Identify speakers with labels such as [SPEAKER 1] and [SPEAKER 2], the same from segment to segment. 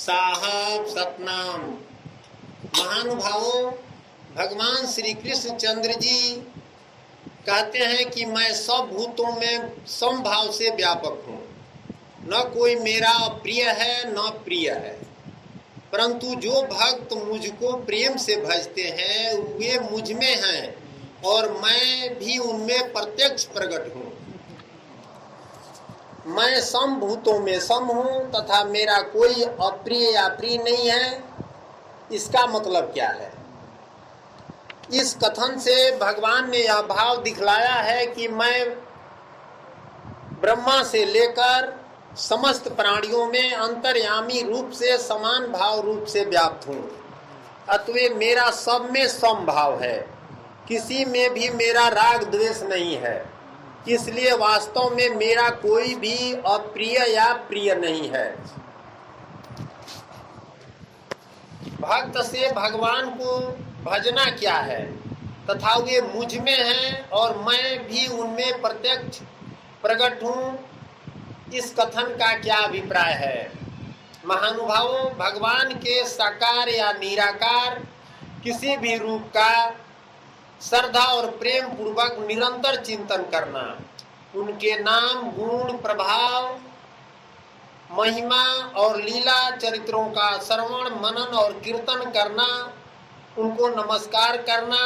[SPEAKER 1] साहब सतनाम। महानुभावों, भगवान श्री कृष्ण चंद्र जी कहते हैं कि मैं सब भूतों में समभाव से व्यापक हूँ। न कोई मेरा प्रिय है न प्रिय है, परंतु जो भक्त मुझको प्रेम से भजते हैं वे मुझ में हैं और मैं भी उनमें प्रत्यक्ष प्रकट हूँ। मैं सम भूतों में सम हूँ तथा मेरा कोई अप्रिय या प्रिय नहीं है। इसका मतलब क्या है? इस कथन से भगवान ने यह भाव दिखलाया है कि मैं ब्रह्मा से लेकर समस्त प्राणियों में अंतर्यामी रूप से समान भाव रूप से व्याप्त हूँ। अतः मेरा सब में सम भाव है, किसी में भी मेरा राग द्वेष नहीं है। इसलिए वास्तव में मेरा कोई भी अप्रिय या प्रिय नहीं है। भक्त से भगवान को भजना क्या है तथा वे मुझ में हैं और मैं भी उनमें प्रत्यक्ष प्रकट हूँ, इस कथन का क्या अभिप्राय है? महानुभावों, भगवान के साकार या निराकार किसी भी रूप का श्रद्धा और प्रेम पूर्वक निरंतर चिंतन करना, उनके नाम, गुण, प्रभाव, महिमा और लीला चरित्रों का श्रवण, मनन और कीर्तन करना, उनको नमस्कार करना,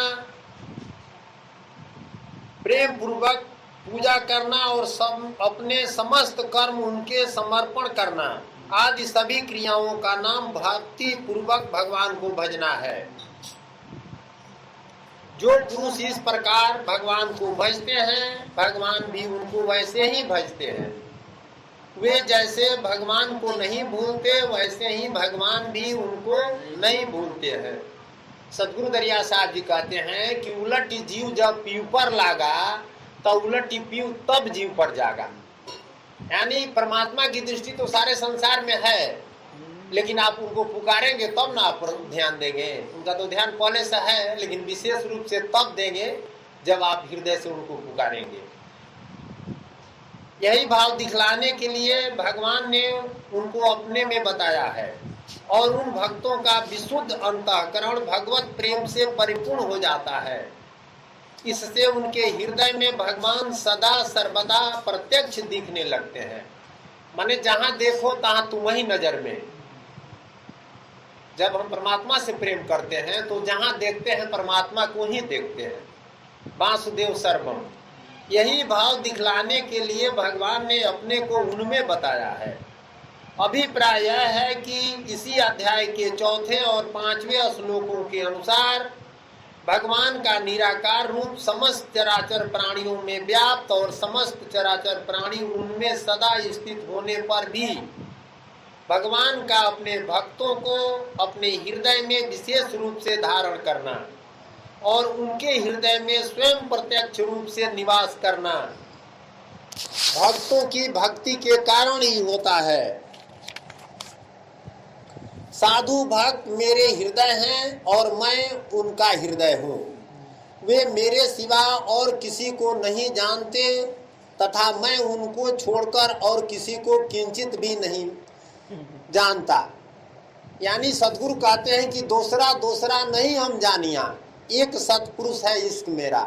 [SPEAKER 1] प्रेम पूर्वक पूजा करना और अपने समस्त कर्म उनके समर्पण करना आदि सभी क्रियाओं का नाम भक्ति पूर्वक भगवान को भजना है। जो पुरुष इस प्रकार भगवान को भजते हैं, भगवान भी उनको वैसे ही भजते हैं। वे जैसे भगवान को नहीं भूलते वैसे ही भगवान भी उनको नहीं भूलते हैं। सदगुरु दरिया साहब जी कहते हैं कि उलट जीव जब पीव पर लागा तो उलट पीव तब जीव पर जागा। यानी परमात्मा की दृष्टि तो सारे संसार में है, लेकिन आप उनको पुकारेंगे तब ना आप ध्यान देंगे। उनका तो ध्यान पहले से है, लेकिन विशेष रूप से तब देंगे जब आप हृदय से उनको पुकारेंगे। यही भाव दिखलाने के लिए भगवान ने उनको अपने में बताया है और उन भक्तों का विशुद्ध अंतःकरण भगवत प्रेम से परिपूर्ण हो जाता है। इससे उनके हृदय में भगवान सदा सर्वदा प्रत्यक्ष दिखने लगते हैं। माने जहां देखो तहां तुम ही नजर में। जब हम परमात्मा से प्रेम करते हैं तो जहां देखते हैं परमात्मा को ही देखते हैं। वासुदेव सर्वम। यही भाव दिखलाने के लिए भगवान ने अपने को उनमें बताया है। अभिप्राय यह है कि इसी अध्याय के 4 और 5वें श्लोकों के अनुसार भगवान का निराकार रूप समस्त चराचर प्राणियों में व्याप्त और समस्त चराचर प्राणी उनमें सदा स्थित होने पर भी भगवान का अपने भक्तों को अपने हृदय में विशेष रूप से धारण करना और उनके हृदय में स्वयं प्रत्यक्ष रूप से निवास करना भक्तों की भक्ति के कारण ही होता है। साधु भक्त मेरे हृदय हैं और मैं उनका हृदय हूँ। वे मेरे सिवा और किसी को नहीं जानते तथा मैं उनको छोड़कर और किसी को किंचित भी नहीं जानता। यानी सदगुरु कहते हैं कि दूसरा दूसरा नहीं हम जानिया, एक सतपुरुष है इश्क मेरा।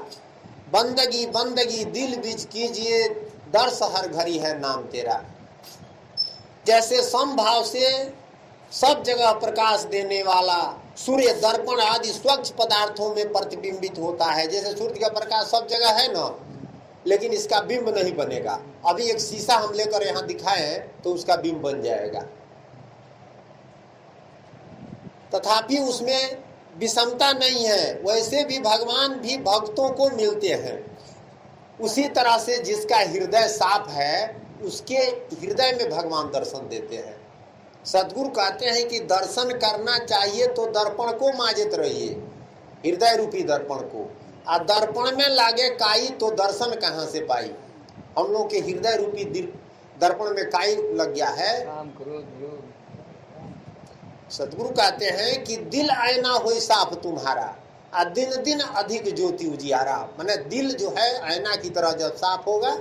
[SPEAKER 1] बंदगी बंदगी दिल बीच कीजिए, दर्श हर घड़ी है नाम तेरा। जैसे समभाव से सब जगह प्रकाश देने वाला सूर्य दर्पण आदि स्वच्छ पदार्थों में प्रतिबिंबित होता है। जैसे सूर्य का प्रकाश सब जगह है ना, लेकिन इसका बिंब नहीं बनेगा। अभी एक शीशा हम लेकर यहाँ दिखाएं तो उसका बिंब बन जाएगा, तथापि उसमें विषमता नहीं है। वैसे भी भगवान भी भक्तों को मिलते हैं। उसी तरह से जिसका हृदय साफ है उसके हृदय में भगवान दर्शन देते हैं। सदगुरु कहते हैं कि दर्शन करना चाहिए तो दर्पण को माजित रहिए, हृदय रूपी दर्पण को। और दर्पण में लागे काई तो दर्शन कहाँ से पाई? हम लोग के हृदय रूपी दर्पण में काई लग गया है। सदगुरु कहते हैं कि दिल आईना हो साफ तुम्हारा, और दिन दिन अधिक ज्योति उजियारा। माने दिल जो है आईना की तरह जब साफ होगा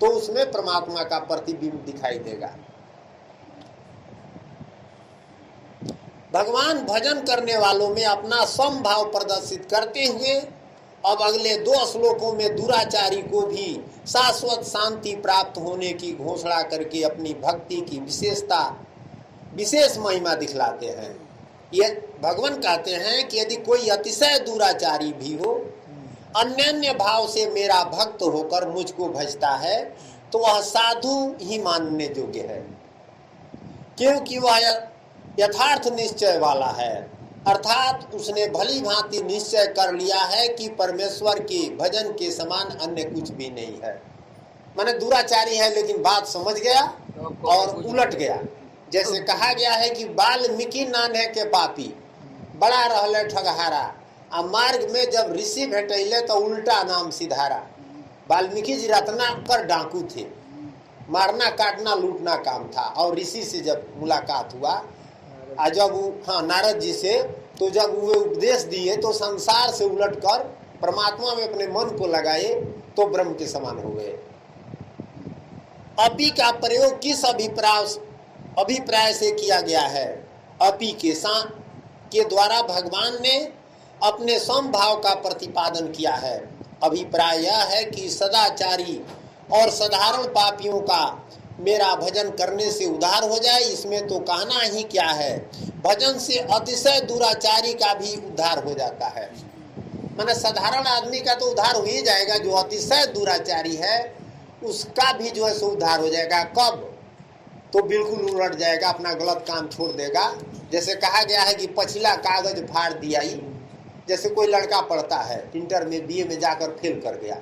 [SPEAKER 1] तो उसमें परमात्मा का प्रतिबिंब दिखाई देगा। भगवान भजन करने वालों में अपना समभाव प्रदर्शित करते हुए अब अगले 2 श्लोकों में दुराचारी को भी शाश्वत शांति प्राप्त होने की घोषणा करके अपनी भक्ति की विशेष महिमा दिखलाते हैं। ये भगवान कहते हैं कि यदि कोई अतिशय दुराचारी भी हो, अन्य भाव से मेरा भक्त होकर मुझको भजता है, तो वह साधु ही मानने योग्य है, क्योंकि वह यथार्थ निश्चय वाला है, अर्थात उसने भली भांति निश्चय कर लिया है कि परमेश्वर के भजन के समान अन्य कुछ भी नहीं है। माने दुराचारी है लेकिन बात समझ गया और उलट गया। जैसे कहा गया है कि वाल्मीकि नान्हे के पापी बड़ा रहले ठगहारा, आ मार्ग में जब ऋषि भेटैले तो उल्टा नाम सिधारा। वाल्मीकि जी रत्नाकर डाकू थे, मारना काटना लूटना काम था, और ऋषि से जब मुलाकात हुआ जब नारद जी से, तो जब वे उपदेश दिए तो संसार से उलटकर परमात्मा में अपने मन को लगाए तो ब्रह्म के समान हो गए। अपि का प्रयोग किस अभिप्राय से किया गया है? अपि के द्वारा भगवान ने अपने समभाव का प्रतिपादन किया है। अभिप्राय यह है कि सदाचारी और साधारण पापियों का मेरा भजन करने से उद्धार हो जाए, इसमें तो कहना ही क्या है। भजन से अतिशय दुराचारी का भी उद्धार हो जाता है। माने साधारण आदमी का तो उद्धार हो ही जाएगा, जो अतिशय दुराचारी है उसका भी जो है सो उद्धार हो जाएगा। कब? तो बिल्कुल उलट जाएगा, अपना गलत काम छोड़ देगा। जैसे कहा गया है कि पछिला कागज फाड़ दिया ही। जैसे कोई लड़का पढ़ता है, इंटर में बीए में जाकर फेल कर गया,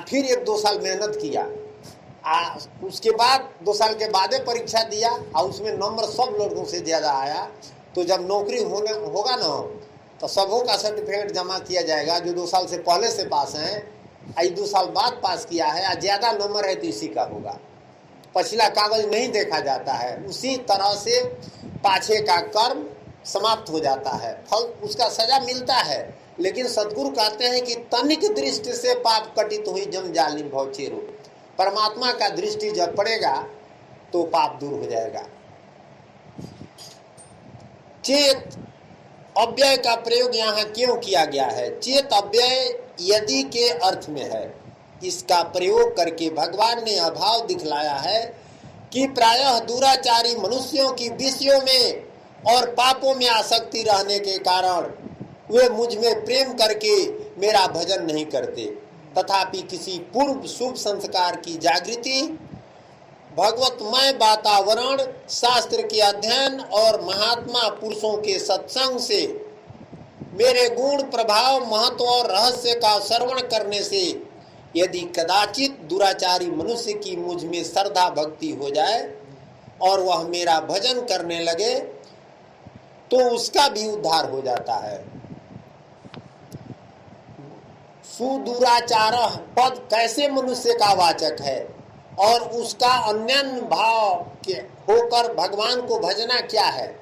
[SPEAKER 1] फिर 1-2 साल मेहनत किया, उसके बाद 2 साल के बाद परीक्षा दिया और उसमें नंबर सब लोगों से ज़्यादा आया, तो जब नौकरी होगा ना तो सबों का सर्टिफिकेट जमा किया जाएगा। जो 2 साल से पहले से पास हैं, 2 साल बाद पास किया है, ज़्यादा नंबर है तो इसी का होगा। पछिला कागज नहीं देखा जाता है। उसी तरह से पाछे का कर्म समाप्त हो जाता है, फल उसका सजा मिलता है। लेकिन सदगुरु कहते हैं कि तनिक दृष्टि से पाप कटित हुई जम जालिम भव चेरो। परमात्मा का दृष्टि जब पड़ेगा तो पाप दूर हो जाएगा। चेत अव्यय का प्रयोग यहाँ क्यों किया गया है? चेत अव्यय यदि के अर्थ में है। इसका प्रयोग करके भगवान ने अभाव दिखलाया है कि प्रायः दुराचारी मनुष्यों की विषयों में और पापों में आसक्ति रहने के कारण वे मुझ में प्रेम करके मेरा भजन नहीं करते, तथापि किसी पूर्व शुभ संस्कार की जागृति, भगवतमय वातावरण, शास्त्र के अध्ययन और महात्मा पुरुषों के सत्संग से मेरे गुण, प्रभाव, महत्व और रहस्य का श्रवण करने से यदि कदाचित दुराचारी मनुष्य की मुझ में श्रद्धा भक्ति हो जाए और वह मेरा भजन करने लगे तो उसका भी उद्धार हो जाता है। सुदुराचार पद कैसे मनुष्य का वाचक है और उसका अन्य भाव के होकर भगवान को भजना क्या है?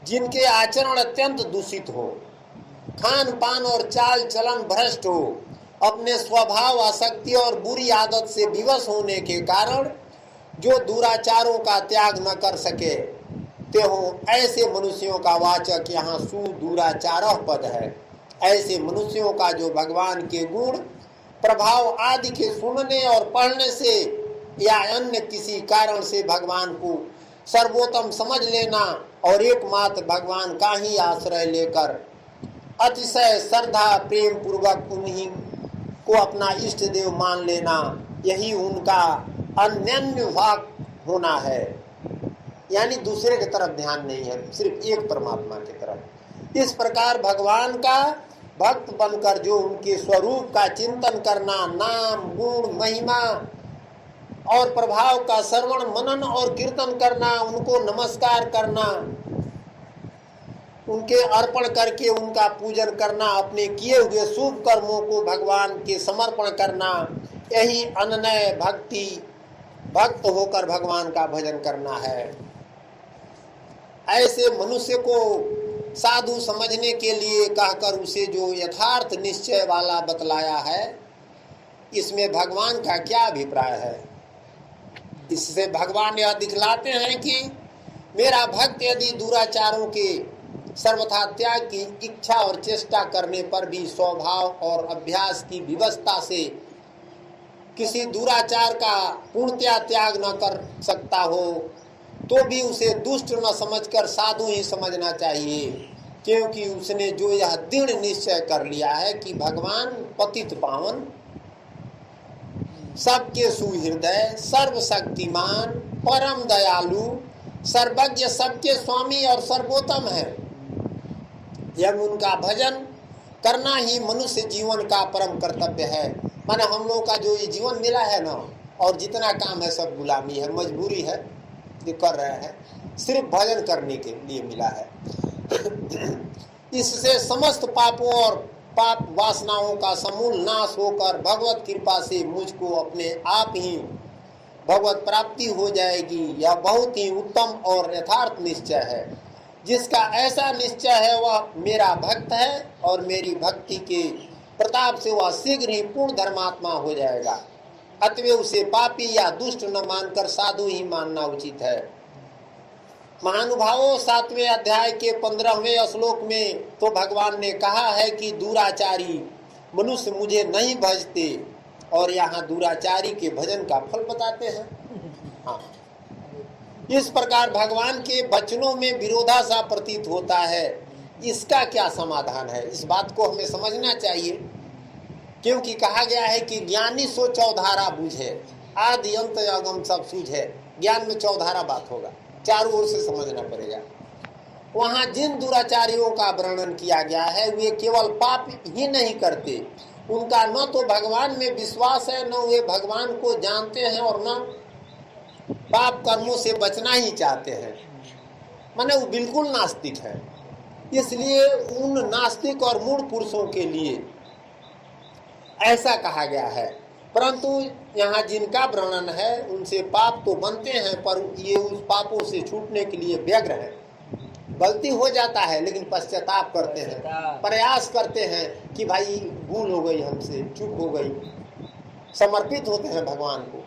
[SPEAKER 1] जिनके आचरण अत्यंत दूषित हो, खान पान और चाल चलन भ्रष्ट हो, अपने स्वभाव, आसक्ति और बुरी आदत से विवश होने के कारण जो दुराचारों का त्याग न कर सके, ते हो ऐसे मनुष्यों का वाचक यहाँ सुदुराचार पद है। ऐसे मनुष्यों का जो भगवान के गुण, प्रभाव आदि के सुनने और पढ़ने से या अन्य किसी कारण से भगवान को सर्वोत्तम समझ लेना और एकमात्र भगवान का ही आश्रय लेकर अतिशय श्रद्धा प्रेम पूर्वक उन्हीं को अपना इष्ट देव मान लेना, यही उनका अन्य भाग होना है। यानी दूसरे की तरफ ध्यान नहीं है, सिर्फ एक परमात्मा की तरफ। इस प्रकार भगवान का भक्त बनकर जो उनके स्वरूप का चिंतन करना, नाम, गुण, महिमा और प्रभाव का श्रवण, मनन और कीर्तन करना, उनको नमस्कार करना, उनके अर्पण करके उनका पूजन करना, अपने किए हुए शुभ कर्मों को भगवान के समर्पण करना, यही अनन्य भक्त होकर भगवान का भजन करना है। ऐसे मनुष्य को साधु समझने के लिए कहकर उसे जो यथार्थ निश्चय वाला बतलाया है, इसमें भगवान का क्या अभिप्राय है? इससे भगवान यह दिखलाते हैं कि मेरा भक्त यदि दुराचारों के सर्वथा त्याग की इच्छा और चेष्टा करने पर भी स्वभाव और अभ्यास की विवस्था से किसी दुराचार का पूर्णतया त्याग न कर सकता हो, तो भी उसे दुष्ट न समझकर साधु ही समझना चाहिए, क्योंकि उसने जो यह दृढ़ निश्चय कर लिया है कि भगवान पतित पावन, सबके सुहृदय, सर्वशक्तिमान, परम दयालु, सर्वज्ञ, सबके स्वामी और सर्वोत्तम है। यह उनका भजन करना ही मनुष्य जीवन का परम कर्तव्य है। माने हम लोगों का जो ये जीवन मिला है ना, और जितना काम है सब गुलामी है, मजबूरी है, ये कर रहे हैं, सिर्फ भजन करने के लिए मिला है। इससे समस्त पापों और पाप वासनाओं का समूल नाश होकर भगवत कृपा से मुझको अपने आप ही भगवत प्राप्ति हो जाएगी। यह बहुत ही उत्तम और यथार्थ निश्चय है। जिसका ऐसा निश्चय है वह मेरा भक्त है और मेरी भक्ति के प्रताप से वह शीघ्र ही पूर्ण धर्मात्मा हो जाएगा। अतएव उसे पापी या दुष्ट न मानकर साधु ही मानना उचित है। महानुभावों, 7वें अध्याय के 15वें श्लोक में तो भगवान ने कहा है कि दुराचारी मनुष्य मुझे नहीं भजते, और यहाँ दुराचारी के भजन का फल बताते हैं। हाँ, इस प्रकार भगवान के वचनों में विरोधाभास प्रतीत होता है। इसका क्या समाधान है, इस बात को हमें समझना चाहिए, क्योंकि कहा गया है कि ज्ञानी सो चौधारा बुझे, आदि अंत अगम सब सूझे। ज्ञान में चौधारा बात होगा, चारों ओर से समझना पड़ेगा। वहाँ जिन दुराचारियों का वर्णन किया गया है वे केवल पाप ही नहीं करते, उनका न तो भगवान में विश्वास है, न वे भगवान को जानते हैं, और न पाप कर्मों से बचना ही चाहते हैं। माने वो बिल्कुल नास्तिक है। इसलिए उन नास्तिक और मूढ़ पुरुषों के लिए ऐसा कहा गया है। परंतु यहाँ जिनका वर्णन है उनसे पाप तो बनते हैं, पर ये उस पापों से छूटने के लिए व्यग्र है। गलती हो जाता है लेकिन पश्चाताप करते हैं, प्रयास करते हैं कि भाई भूल हो गई, हमसे चूक हो गई, समर्पित होते हैं भगवान को।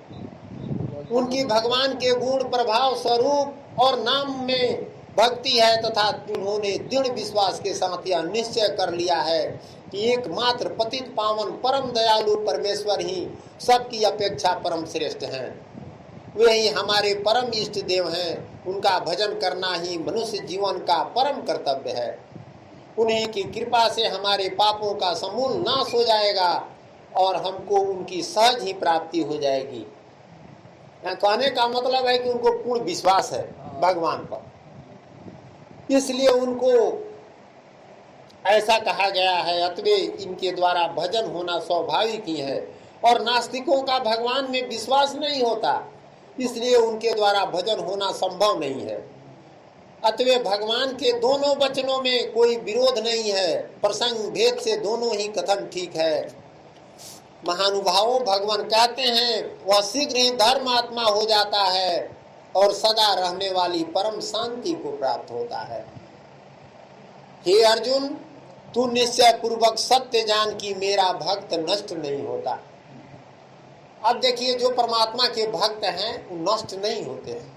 [SPEAKER 1] उनकी भगवान के गुण, प्रभाव, स्वरूप और नाम में भक्ति है, तथा उन्होंने दृढ़ विश्वास के साथ यह निश्चय कर लिया है कि एकमात्र पतित पावन परम दयालु परमेश्वर ही सबकी अपेक्षा परम श्रेष्ठ हैं। वे ही हमारे परम इष्ट देव हैं। उनका भजन करना ही मनुष्य जीवन का परम कर्तव्य है। उन्हीं की कृपा से हमारे पापों का समूल नाश हो जाएगा और हमको उनकी सहज ही प्राप्ति हो जाएगी। कहने का मतलब है कि उनको पूर्ण विश्वास है भगवान पर, इसलिए उनको ऐसा कहा गया है। अतएव इनके द्वारा भजन होना स्वाभाविक ही है, और नास्तिकों का भगवान में विश्वास नहीं होता, इसलिए उनके द्वारा भजन होना संभव नहीं है। अतएव भगवान के दोनों वचनों में कोई विरोध नहीं है, प्रसंग भेद से दोनों ही कथन ठीक है। महानुभावों, भगवान कहते हैं वह शीघ्र ही धर्मात्मा हो जाता है और सदा रहने वाली परम शांति को प्राप्त होता है। हे अर्जुन, तू निश्चय पूर्वक सत्य जान कि मेरा भक्त नष्ट नहीं होता। अब देखिए, जो परमात्मा के भक्त हैं वो नष्ट नहीं होते हैं,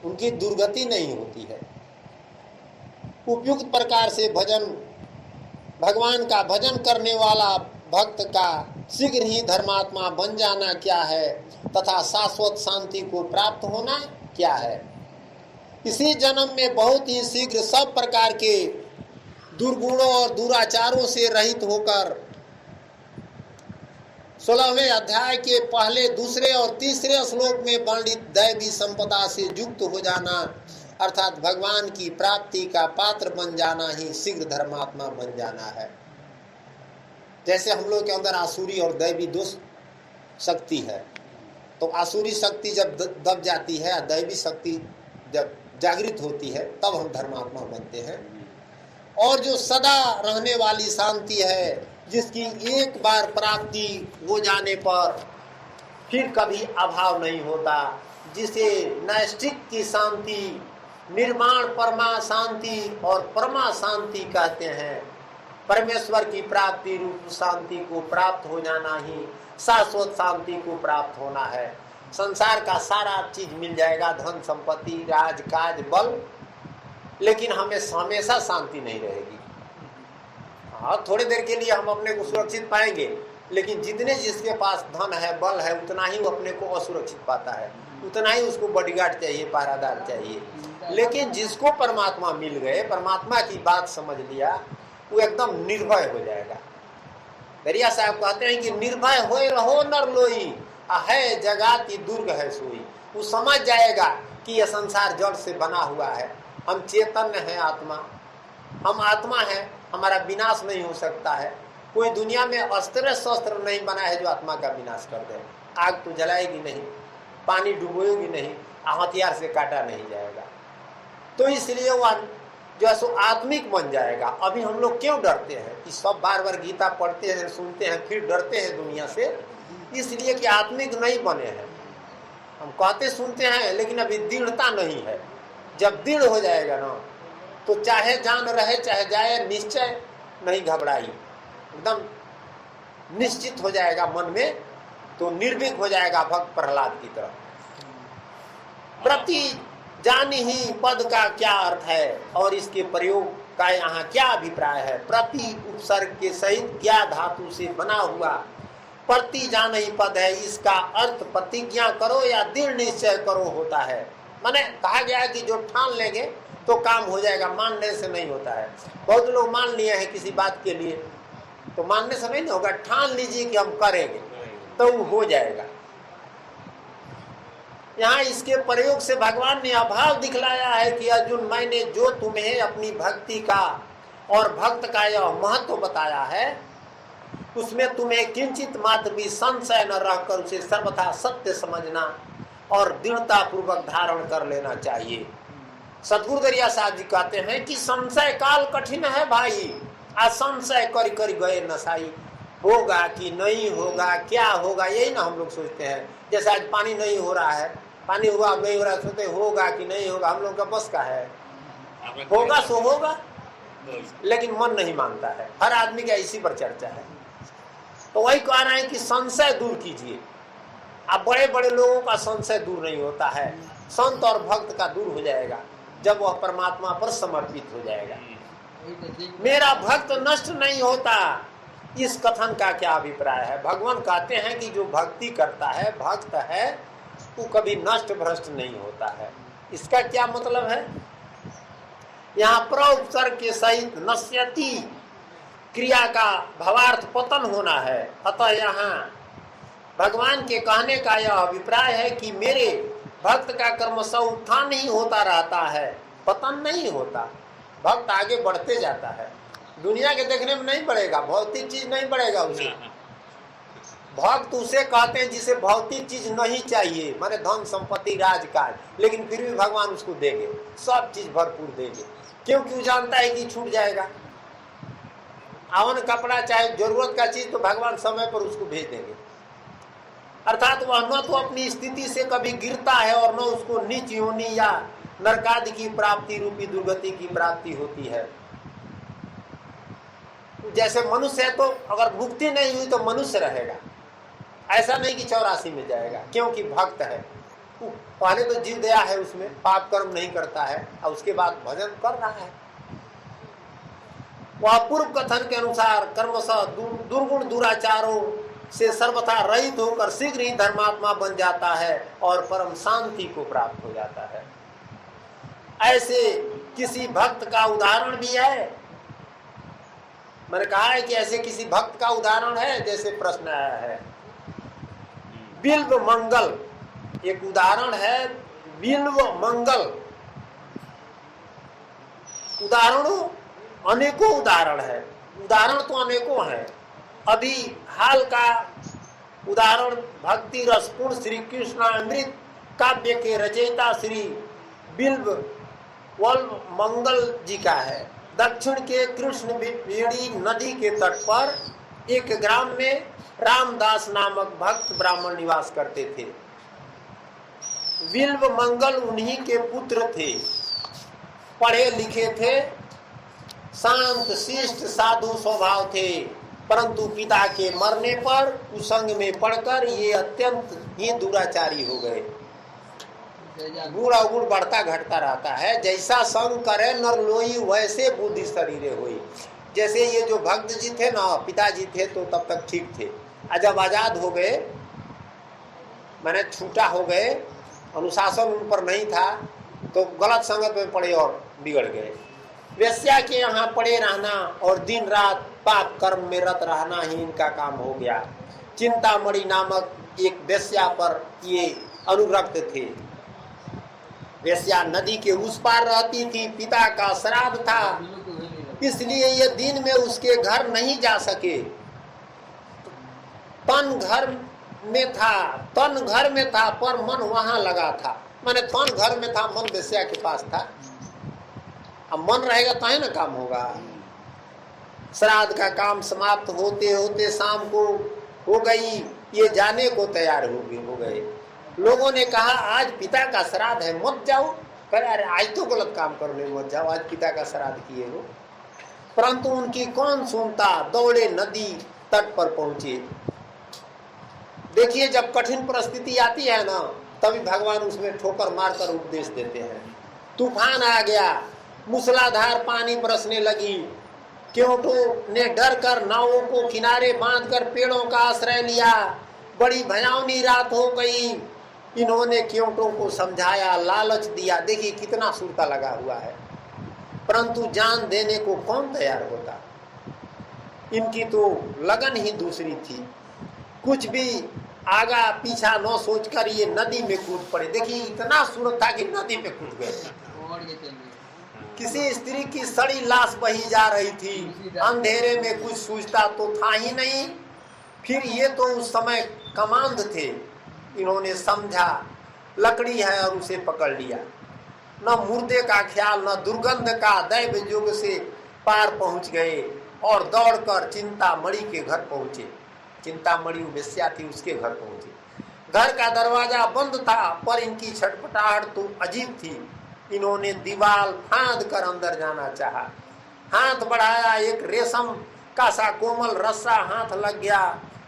[SPEAKER 1] उनकी दुर्गति नहीं होती है। उपयुक्त प्रकार से भगवान का भजन करने वाला भक्त का शीघ्र ही धर्मात्मा बन जाना क्या है, तथा शाश्वत शांति को प्राप्त होना क्या है। इसी जन्म में बहुत ही शीघ्र सब प्रकार के दुर्गुणों और दुराचारों से रहित होकर 16वें अध्याय के पहले, दूसरे और तीसरे श्लोक में वर्णित दैवी संपदा से युक्त हो जाना, अर्थात भगवान की प्राप्ति का पात्र बन जाना ही शीघ्र धर्मात्मा बन जाना है। जैसे हम लोग के अंदर आसुरी और दैवी दो शक्ति है, तो आसुरी शक्ति जब दब जाती है, दैवी शक्ति जब जागृत होती है, तब हम धर्मात्मा बनते हैं। और जो सदा रहने वाली शांति है, जिसकी एक बार प्राप्ति हो जाने पर फिर कभी अभाव नहीं होता, जिसे नैष्ठिक की शांति, निर्माण परमा शांति और परमा शांति कहते हैं। परमेश्वर की प्राप्ति रूप शांति को प्राप्त हो जाना ही शाश्वत शांति को प्राप्त होना है। संसार का सारा चीज मिल जाएगा, धन संपत्ति, राज काज बल, लेकिन हमें हमेशा शांति नहीं रहेगी। हाँ, थोड़ी देर के लिए हम अपने को सुरक्षित पाएंगे, लेकिन जितने जिसके पास धन है, बल है, उतना ही वो अपने को असुरक्षित पाता है, उतना ही उसको बॉडीगार्ड चाहिए, पहरादार चाहिए। लेकिन जिसको परमात्मा मिल गए, परमात्मा की बात समझ लिया, वो एकदम निर्भय हो जाएगा। दरिया साहब कहते हैं कि निर्भय होए रहो नर लोई, है जगाती दुर्ग है सोई। वो समझ जाएगा कि यह संसार जड़ से बना हुआ है, हम चैतन्य है, आत्मा, हम आत्मा है, हमारा विनाश नहीं हो सकता है। कोई दुनिया में अस्त्र शस्त्र नहीं बना है जो आत्मा का विनाश कर दे। आग तो जलाएगी नहीं, पानी डुबोएगी नहीं, हथियार से काटा नहीं जाएगा। तो इसलिए वह जो है सो आत्मिक बन जाएगा। अभी हम लोग क्यों डरते हैं कि सब बार बार गीता पढ़ते हैं, सुनते हैं, फिर डरते हैं दुनिया से? इसलिए कि आत्मिक नहीं बने हैं। हम कहते सुनते हैं, लेकिन अभी दृढ़ता नहीं है। जब दृढ़ हो जाएगा ना, तो चाहे जान रहे चाहे जाए, निश्चय नहीं घबराई, एकदम निश्चित हो जाएगा मन में, तो निर्भीक हो जाएगा भक्त प्रहलाद की तरह। प्रति जान ही पद का क्या अर्थ है और इसके प्रयोग का यहाँ क्या अभिप्राय है? प्रति उपसर्ग के सहित क्या धातु से बना हुआ प्रति जान ही पद है। इसका अर्थ प्रतिज्ञा करो या दृढ़ निश्चय करो होता है। माने कहा गया है कि जो ठान लेंगे तो काम हो जाएगा, मानने से नहीं होता है। बहुत लोग मान लिए हैं किसी बात के लिए, तो मानने से नहीं होगा, ठान लीजिए कि हम करेंगे तो वो हो जाएगा। यहाँ इसके प्रयोग से भगवान ने अभाव दिखलाया है कि अर्जुन, मैंने जो तुम्हें अपनी भक्ति का और भक्त का यह महत्व बताया है, उसमें तुम्हें किंचित मात्र भी संशय न रहकर उसे सर्वथा सत्य समझना और दृढ़ता पूर्वक धारण कर लेना चाहिए। सतगुरु दरिया साहब जी कहते हैं कि संशय काल कठिन है भाई, आज संशय कर कर गए नसाई, होगा कि नहीं होगा, क्या होगा, यही ना हम लोग सोचते हैं। जैसे आज पानी नहीं हो रहा है, पानी हुआ नहीं हो रहा, सोचते होगा कि नहीं होगा, हम लोग का बस का है, होगा सो होगा, लेकिन मन नहीं मानता है। हर आदमी का इसी पर चर्चा है। तो वही कह रहे हैं कि संशय दूर कीजिए। अब बड़े बड़े लोगों का संशय दूर नहीं होता है, संत और भक्त का दूर हो जाएगा जब वह परमात्मा पर समर्पित हो जाएगा। मेरा भक्त नष्ट नहीं होता, इस कथन का क्या अभिप्राय है? भगवान कहते हैं कि जो भक्ति करता है, भक्त है, वो कभी नष्ट भ्रष्ट नहीं होता है। इसका क्या मतलब है? यहाँ प्रउपसर्ग के सहित नश्यति क्रिया का भवार्थ पतन होना है। अतः यहाँ भगवान के कहने का यह अभिप्राय है कि मेरे भक्त का क्रमशः उत्थान ही होता रहता है, पतन नहीं होता। भक्त आगे बढ़ते जाता है, दुनिया के देखने में नहीं बढ़ेगा, भौतिक चीज नहीं बढ़ेगा उसे। भक्त उसे कहते हैं जिसे भौतिक चीज नहीं चाहिए, माने धन संपत्ति राजकाज, लेकिन फिर भी भगवान उसको देंगे, सब चीज भरपूर देंगे, क्योंकि वो जानता है कि छूट जाएगा। आवन कपड़ा चाहे जरूरत का चीज तो भगवान समय पर उसको भेज देंगे। अर्थात वह न तो अपनी स्थिति से कभी गिरता है और न उसको नीच योनि या नरकादि की प्राप्ति रूपी दुर्गति की प्राप्ति होती है। जैसे मनुष्य है तो अगर मुक्ति नहीं हुई तो मनुष्य रहेगा, ऐसा नहीं कि 84 में जाएगा, क्योंकि भक्त है। पहले तो जीव दया है, उसमें पाप कर्म नहीं करता है और उसके बाद भजन कर रहा है। वह पूर्व कथन के अनुसार कर्मशः दुर्गुण दुराचारों से सर्वथा रहित होकर शीघ्र ही धर्मात्मा बन जाता है और परम शांति को प्राप्त हो जाता है। ऐसे किसी भक्त का उदाहरण भी है? मैंने कहा है कि ऐसे किसी भक्त का उदाहरण है? जैसे प्रश्न आया है, बिल्व मंगल एक उदाहरण है। बिल्व मंगल उदाहरणों अनेकों उदाहरण है, उदाहरण तो अनेकों हैं। अभी हाल का उदाहरण भक्ति रसपूर्ण श्री कृष्ण अमृत काव्य के रचयिता श्री बिल्व मंगल जी का है। दक्षिण के कृष्ण बेड़ी नदी के तट पर एक ग्राम में रामदास नामक भक्त ब्राह्मण निवास करते थे। बिल्व मंगल उन्हीं के पुत्र थे, पढ़े लिखे थे, शांत शिष्ट साधु स्वभाव थे, परंतु पिता के मरने पर कुसंग में पड़कर ये अत्यंत ही दुराचारी हो गए। गुण अवगुण बढ़ता घटता रहता है। जैसा संग करे नर लोई वैसे बुद्धि शरीरे होई। जैसे ये जो भक्त जी थे ना, पिताजी थे तो तब तक ठीक थे, जब आजाद हो गए, मैंने छूटा हो गए, अनुशासन उन पर नहीं था, तो गलत संगत में पड़े और बिगड़ गए। वेश्या के यहाँ पड़े रहना और दिन रात पाप कर्म में रत रहना ही इनका काम हो गया। चिंतामणि नामक एक वेश्या पर ये अनुरक्त थे। वेश्या नदी के उस पार रहती थी, पिता का श्राद्ध था, इसलिए ये दिन में उसके घर नहीं जा सके। तन घर में था पर मन वहां लगा था। माने तन घर में था, मन वेश्या के पास था। अब मन रहेगा तो है ना काम होगा। श्राद्ध का काम समाप्त होते होते शाम को हो गई, ये जाने को तैयार हो गए। लोगों ने कहा आज पिता का श्राद्ध है, मत जाओ। कहे अरे आज तो गलत काम करने मत जाओ, आज पिता का श्राद्ध किए हो। परंतु उनकी कौन सुनता, दौड़े नदी तट पर पहुंचे। देखिए जब कठिन परिस्थिति आती है ना, तभी भगवान उसमें ठोकर मारकर उपदेश देते हैं। तूफान आ गया, मूसलाधार पानी बरसने लगी। क्योंटों ने डर कर नावों को किनारे बांधकर पेड़ों का आश्रय लिया। बड़ी भयावनी रात हो गई। इन्होंने क्योंटों को समझाया, लालच दिया। देखिए कितना सुरता लगा हुआ है, परंतु जान देने को कौन तैयार होता। इनकी तो लगन ही दूसरी थी। कुछ भी आगा पीछा न सोचकर ये नदी में कूद पड़े। देखिए इतना सूरत था कि नदी में कूद गए। किसी स्त्री की सड़ी लाश बही जा रही थी, अंधेरे में कुछ सूझता तो था ही नहीं। फिर ये तो उस समय कमांड थे, इन्होंने समझा लकड़ी है और उसे पकड़ लिया। न मुर्दे का ख्याल न दुर्गंध का, दैव युग से पार पहुंच गए और दौड़कर चिंतामणि के घर पहुंचे। चिंतामणि वेश्या थी, उसके घर पहुंचे। घर का दरवाजा बंद था, पर इनकी छटपटाहट तो अजीब थी। इन्होंने दीवार फांद कर अंदर जाना चाहा। हाथ बढ़ाया, एक रेशम का सा कोमल रस्सा हाथ लग गया।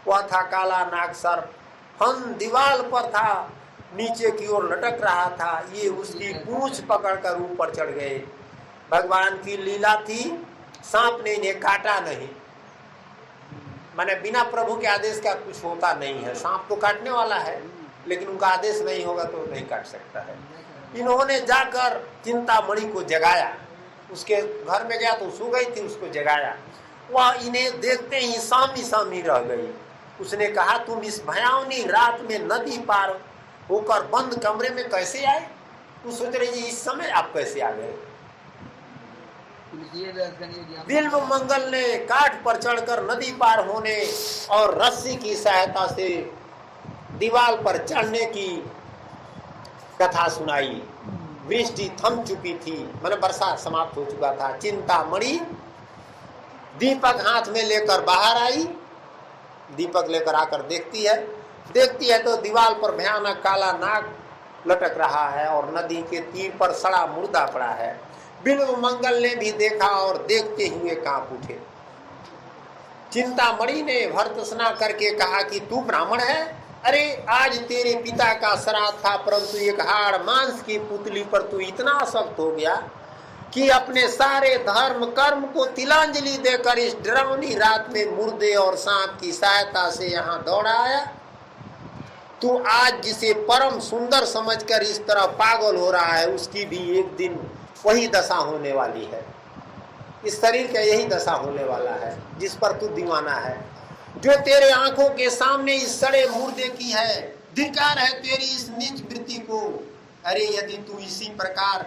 [SPEAKER 1] वह था काला नाग सर्प। फन दीवार पर था, नीचे की ओर लटक रहा था। ये उसकी पूंछ पकड़कर ऊपर चढ़ गए। भगवान की लीला थी, सांप ने इन्हें काटा नहीं। माने बिना प्रभु के आदेश का कुछ होता नहीं है। सांप तो काटने वाला है, लेकिन उनका आदेश नहीं होगा तो नहीं काट सकता है। इन्होंने जाकर चिंतामणि को जगाया। उसके घर में गया तो सो गई थी, उसको जगाया। वह इन्हें देखते ही सामी सामी रह गई। उसने कहा तुम इस भयावनी रात में नदी पार होकर बंद कमरे में कैसे आए? तू सोच रही जी इस समय आप कैसे आ गए? बिल्व मंगल ने काठ पर चढ़कर नदी पार होने और रस्सी की सहायता से दीवार पर चढ़ने की कथा सुनाई। वृष्टि थम चुकी थी, मैंने वर्षा समाप्त हो चुका था। चिंतामणि दीपक हाथ में लेकर बाहर आई। दीपक लेकर आकर देखती है तो दीवार पर भयानक काला नाग लटक रहा है और नदी के तीर पर सड़ा मुर्दा पड़ा है। बिल्व मंगल ने भी देखा और देखते हुए कांप उठे। चिंतामणि ने भर्त्सना करके कहा कि तू ब्राह्मण है? अरे आज तेरे पिता का श्राद्ध था, परंतु एक हाड़ मांस की पुतली पर तू इतना आसक्त हो गया कि अपने सारे धर्म कर्म को तिलांजलि देकर इस डरावनी रात में मुर्दे और सांप की सहायता से यहाँ दौड़ा आया। तू आज जिसे परम सुंदर समझकर इस तरह पागल हो रहा है, उसकी भी एक दिन वही दशा होने वाली है। इस शरीर का यही दशा होने वाला है जिस पर तू दीवाना है, जो तेरे आंखों के सामने इस सड़े मुर्दे की है। धिक्कार है तेरी इस नीच वृत्ति को। अरे यदि तू इसी प्रकार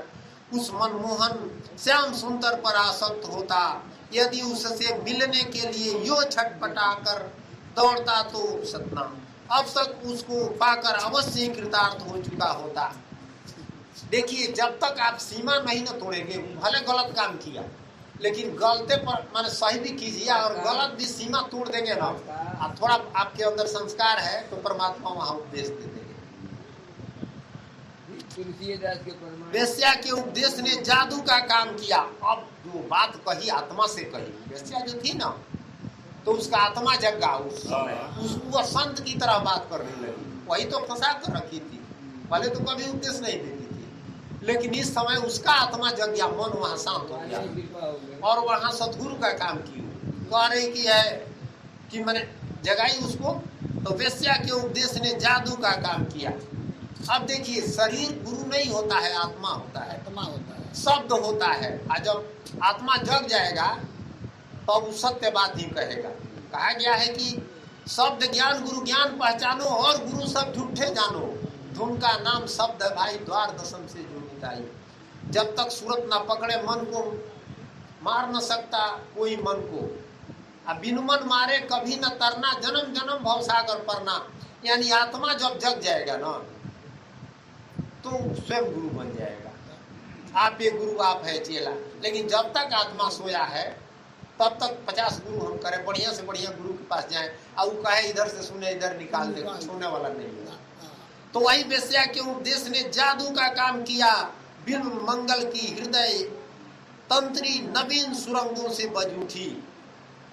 [SPEAKER 1] उस मनमोहन श्याम सुंदर पर आसक्त होता, यदि उससे मिलने के लिए यो छटपटा कर दौड़ता तो सतनाम, अब तक उसको पाकर अवश्य कृतार्थ हो चुका होता। देखिए जब तक आप सीमा नहीं न तोड़ेंगे, भले गलत काम किया लेकिन गलते पर माने सही भी कीजिए, और गलत भी सीमा तोड़ देंगे ना, आप थोड़ा आपके अंदर संस्कार है तो परमात्मा वहां उपदेश दे देंगे। वेश्या के उपदेश ने जादू का काम किया। अब जो बात कही आत्मा से कही, वेश्या जो थी ना तो उसका आत्मा जगा उस समय, वो संत की तरह बात करने लगी। वही तो फंसा कर रखी थी, पहले तो कभी उपदेश नहीं देती थी, लेकिन इस समय उसका आत्मा जग गया, मन वहां शांत हो गया और वहां सतगुरु का काम की कह रही की है कि मैंने जगाई उसको। तो वेश्या के उपदेश ने जादू का काम किया। अब देखिए, शरीर गुरु नहीं होता है, आत्मा होता है, शब्द होता है। और जब आत्मा जग जाएगा तब तो सत्य बात ही कहेगा। कहा गया है कि शब्द ज्ञान गुरु ज्ञान पहचानो और गुरु सब झूठे जानो, धुन का नाम शब्द है भाई, द्वार दशम से जो मिटाई। जब तक सूरत ना पकड़े मन को मार न सकता कोई मन को, अब बिन मन मारे कभी न तरना, जन्म जन्म भवसागर परना। यानी आत्मा जब जग जाएगा ना तो स्वयं गुरु बन जाएगा। आप ये गुरु, आप है चेला। लेकिन जब तक आत्मा सोया है तब तक 50 गुरु हम करें, बढ़िया से बढ़िया गुरु के पास जाएं और वो कहे इधर से सुने इधर निकाल दे, सुनने वाला नहीं है। तो वही वेश्या के उपदेश ने जादू का काम किया। बिन मंगल की हृदय तंत्री नवीन सुरंगों से बज उठी।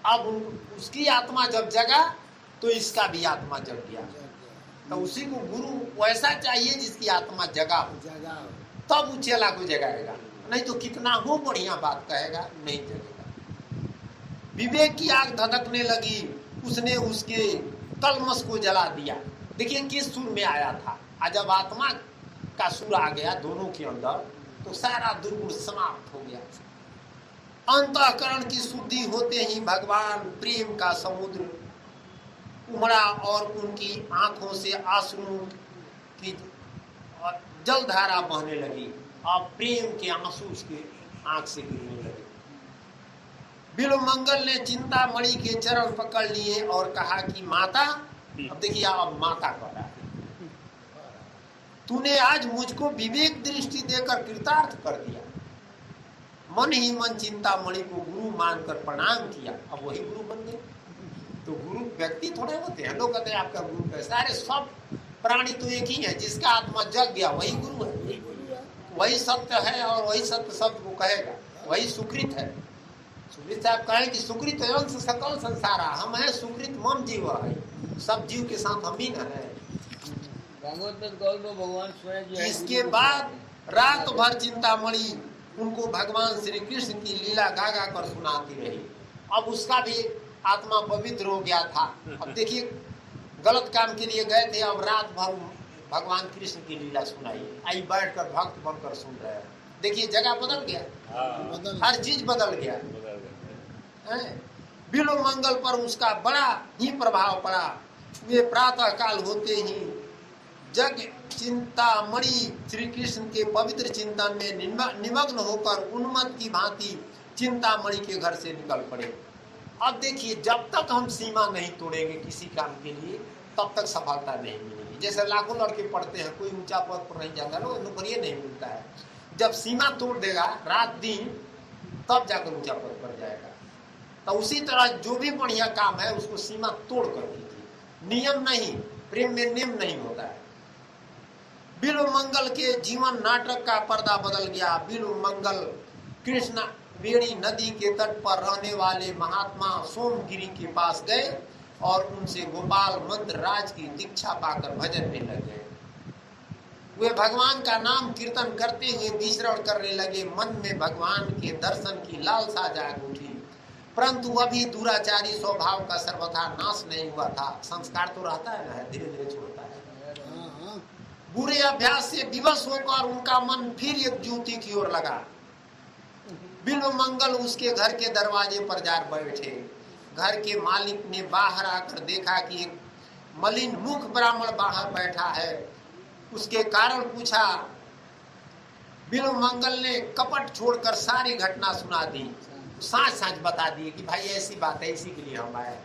[SPEAKER 1] अब उसकी आत्मा जब जगा तो इसका भी आत्मा जग गया। तो उसी को गुरु वैसा चाहिए जिसकी आत्मा जगा हो, तब वो चेला को जगाएगा, नहीं तो कितना हो बढ़िया बात कहेगा, नहीं जगेगा। विवेक की आग धधकने लगी, उसने उसके कलमस को जला दिया। देखिए किस सुर में आया था, और जब आत्मा का सुर आ गया दोनों के अंदर तो सारा दुर्गुण समाप्त हो गया। अंतःकरण की शुद्धि होते ही भगवान प्रेम का समुद्र उमड़ा और उनकी आंखों से आंसुओं की जलधारा बहने लगी। अब प्रेम के आंसू उसके आंख से गिरने लगे। बिल्वमंगल ने चिंतामणि के चरण पकड़ लिए और कहा कि माता, अब देखिए अब माता कह रहा है, तूने आज मुझको विवेक दृष्टि देकर कृतार्थ कर दिया। मन ही मन चिंतामणि को गुरु मानकर प्रणाम किया। अब वही गुरु बन गए। तो गुरु व्यक्ति थोड़े होते हैं, लोग कहते हैं आपका गुरु कैसा। अरे सब प्राणी तो एक ही है, जिसका आत्मा जग गया वही गुरु है, वही सत्य है और वही सत्य शब्द को कहेगा, वही सुकृत है। सुकृत साहब कहे कि सुकृत अंश सकल संसारा, हम है सुकृत मम जीव है, सब जीव के साथ हम ही न है। इसके बाद रात भर चिंतामणि उनको भगवान श्री कृष्ण की लीला गा गा कर सुनाती रही। अब उसका भी आत्मा पवित्र हो गया था। अब देखिए गलत काम के लिए गए थे, अब रात भर भगवान कृष्ण की लीला सुनाई, आई बैठ कर भक्त बनकर सुन रहे हैं। देखिए जगह बदल गया, हर चीज बदल गया। बिल्वमंगल पर उसका बड़ा ही प्रभाव पड़ा। वे प्रातः काल होते ही जग चिंतामणि श्री कृष्ण के पवित्र चिंतन में निमग्न होकर उन्मत्त की भांति चिंतामणि के घर से निकल पड़े। अब देखिए जब तक हम सीमा नहीं तोड़ेंगे किसी काम के लिए तब तक सफलता नहीं मिलेगी। जैसे लाखों लड़के पढ़ते हैं, कोई ऊंचा पद पर नहीं जाता, नौकरी नहीं मिलता है। जब सीमा तोड़ देगा रात दिन तब जाकर ऊंचा पद पर जाएगा। तो उसी तरह जो भी बढ़िया काम है उसको सीमा तोड़ कर कीजिए, नियम नहीं, प्रेम में नियम नहीं होता है। बिल्वमंगल के जीवन नाटक का पर्दा बदल गया। बिल्वमंगल कृष्ण वेणी नदी के तट पर रहने वाले महात्मा सोमगिरी के पास गए और उनसे गोपाल मंत्र राज की दीक्षा पाकर भजन में लग गए। वे भगवान का नाम कीर्तन करते हुए विचरण करने लगे। मन में भगवान के दर्शन की लालसा जाग उठी, परंतु अभी दुराचारी स्वभाव का सर्वथा नाश नहीं हुआ था। संस्कार तो रहता है ना, धीरे धीरे छोड़ता है। बुरे अभ्यास से विवश होकर उनका मन फिर एक ज्योति की ओर लगा। बिल्वमंगल उसके घर के दरवाजे पर जा बैठे। घर के मालिक ने बाहर आकर देखा कि एक मलिन मुख ब्राह्मण बाहर बैठा है। उसके कारण पूछा। बिल्वमंगल ने कपट छोड़कर सारी घटना सुना दी, साँच साँच बता दिए कि भाई ऐसी बात है, इसी के लिए हम आए।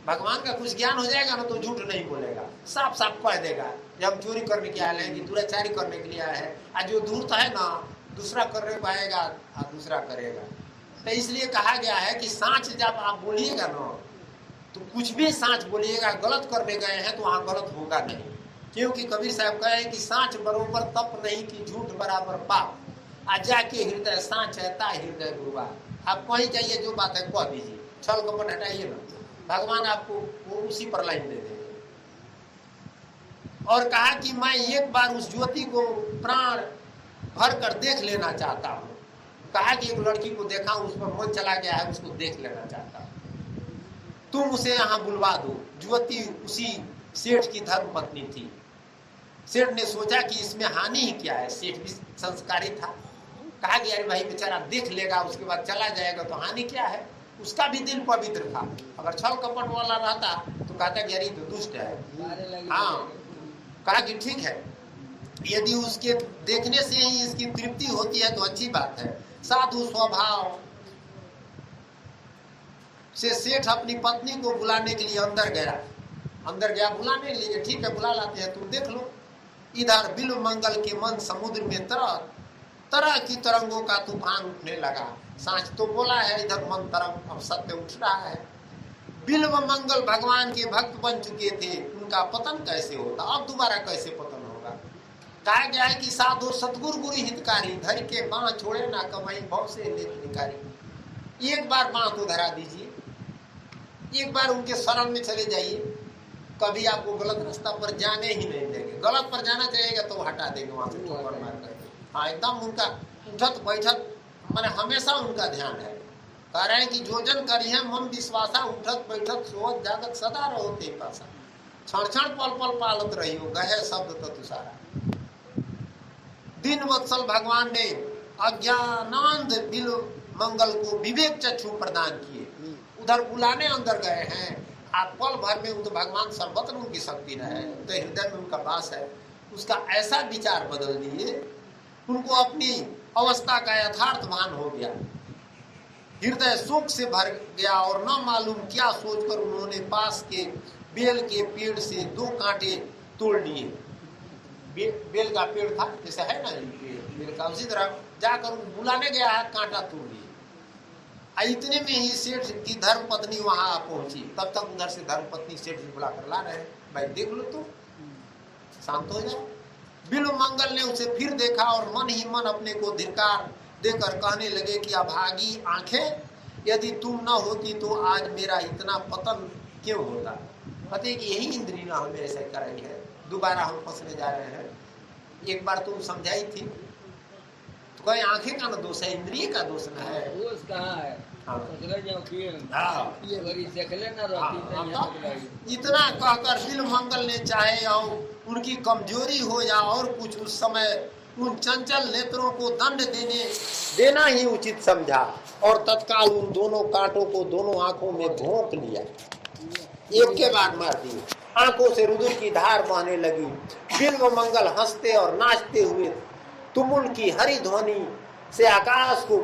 [SPEAKER 1] भगवान का कुछ ज्ञान हो जाएगा ना तो झूठ नहीं बोलेगा, साफ साफ कह देगा जब चोरी करने के आए हैं कि दुराचारी करने के लिए आए हैं। आज जो धूर्त है ना दूसरा करने को आएगा और दूसरा करेगा। तो इसलिए कहा गया है कि साँच जब आप बोलिएगा ना तो कुछ भी साँच बोलिएगा, गलत करने गए हैं तो वहाँ गलत होगा नहीं। क्योंकि कबीर साहब कहे कि साँच बरोबर तप नहीं कि झूठ बराबर पाप, आज जाके हृदय साँच है ता हृदय गुरुआ। आप कहीं जाइए जो बात है कह दीजिए, छल कपट हटाइए ना। भगवान आपको वो उसी पर लाइन दे देंगे। और कहा कि मैं एक बार उस ज्योति को प्राण भर कर देख लेना चाहता हूँ। कहा कि एक लड़की को देखा, उस पर मन चला गया है, उसको देख लेना चाहता हूँ, तुम उसे यहाँ बुलवा दो। ज्योति उसी सेठ की धर्म पत्नी थी। सेठ ने सोचा कि इसमें हानि ही क्या है, सेठ भी संस्कारी था। कहा कि अरे भाई बेचारा देख लेगा, उसके बाद चला जाएगा तो हानि क्या है। उसका भी दिल पवित्र था। अगर छल कपट वाला रहता तो कहता कि अरे तो दुष्ट है। हाँ, कहा कि ठीक है, यदि उसके देखने से ही इसकी तृप्ति होती है तो अच्छी बात है। साधु स्वभाव से सेठ अपनी पत्नी को बुलाने के लिए अंदर गया बुलाने के लिए। ठीक है, बुला लाते हैं, तुम देख लो। इधर बिल्व मंगल के मन समुद्र में तरह तरह की तरंगों का तूफान उठने लगा। सांच तो बोला है, इधर मन तरंग अब सत्य उठ रहा है। बिल्व मंगल भगवान के भक्त बन चुके थे, उनका पतन कैसे होता, अब दोबारा कैसे पतन होगा। कहा गया है कि साधु सतगुरु गुरु हितकारी, धर के बाँ छोड़े ना कमाई भाव से निकारी। एक बार बाँ तो धरा दीजिए, एक बार उनके शरण में चले जाइए, कभी आपको गलत रास्ता पर जाने ही नहीं देंगे। गलत पर जाना चाहिएगा तो हटा देंगे वहां से ठोकर मार करके। हाँ, एकदम उनका उठत बैठत मैंने हमेशा उनका ध्यान है। कह रहे हैं कि जो जन करिए मम विश्वासा, उठत बैठत सोवत जागत सदा रहो ते पासा, क्षण क्षण पल पल पालत रहियो, गहे शब्द ततुसारा। दिन वत्सल भगवान ने अज्ञानांध बिल्व मंगल को विवेक चक्षु प्रदान किए। उधर बुलाने अंदर गए हैं, आप पल भर में तो भगवान सर्वत्र उनकी शक्ति रहे, तो हृदय में उनका वास है। उसका ऐसा विचार बदल दिए, उनको अपनी अवस्था का यथार्थ भान हो गया। हृदय शोक से भर गया और न मालूम क्या सोचकर उन्होंने पास के बेल के पेड़ से 2 कांटे तोड़ लिए। बेल का पेड़ था जैसे है ना बेल का, उसी तरह जाकर बुलाने गया है, कांटा तोड़ लिए। इतने में ही सेठ की धर्म पत्नी वहां पहुंची। तब तक उधर से धर्म पत्नी सेठ जी बुला कर ला रहे हैं, भाई देख लो तो शांत हो जाए। बिल्व मंगल ने उसे फिर देखा और मन ही मन अपने को धिक्कार देकर कहने लगे कि अभागी आंखें, यदि तुम न होती तो आज मेरा इतना पतन क्यों होता। पता कि यही इंद्री ना हमें ऐसा कराई है, दोबारा हम फंसने जा रहे हैं। एक बार तुम समझाई थी तो कोई आंखें का न दोष है, इंद्रिय का दोष न है।
[SPEAKER 2] दोष कहाँ है?
[SPEAKER 1] हाँ। इतना कहकर बिल्व मंगल ने चाहे और उनकी कमजोरी हो या और कुछ, उस समय उन चंचल नेत्रों को दंड देना ही उचित समझा और तत्काल उन दोनों कांटों को दोनों आंखों में भोंक लिया, एक के बाद मार दिए। आंखों से रुधिर की धार बहने लगी। बिल्व मंगल हंसते और नाचते हुए तुमुल की हरी ध्वनि से आकाश को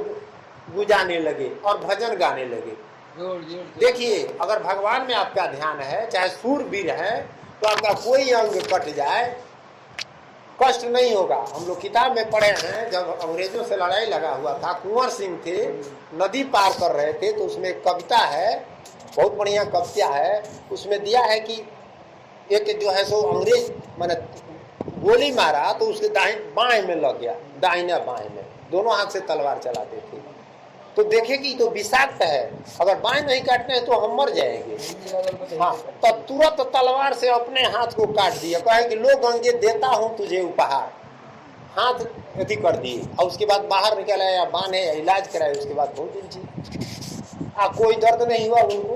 [SPEAKER 1] गुजाने लगे और भजन गाने लगे। देखिए, अगर भगवान में आपका ध्यान है, चाहे सूरवीर है, तो आपका कोई अंग कट जाए कष्ट नहीं होगा। हम लोग किताब में पढ़े हैं, जब अंग्रेजों से लड़ाई लगा हुआ था, कुंवर सिंह थे, नदी पार कर रहे थे, तो उसमें कविता है, बहुत बढ़िया कविता है। उसमें दिया है कि एक जो है सो अंग्रेज मैंने गोली मारा तो उसके बाएं में लग गया, दाहिने बाएं में, दोनों हाथ से तलवार चलाते थे। तो देखे कि तो विषाक्त है, अगर बाएं नहीं काटते हैं तो हम मर जाएंगे। हाँ, तो तुरंत तलवार से अपने हाथ को काट दिया, कहे कि लो गंगे देता हूँ तुझे उपहार, हाथ अति कर दिए। और उसके बाद बाहर निकल आया, बांधे, इलाज कराए, उसके बाद बहुत दिन जी कोई दर्द नहीं हुआ उनको।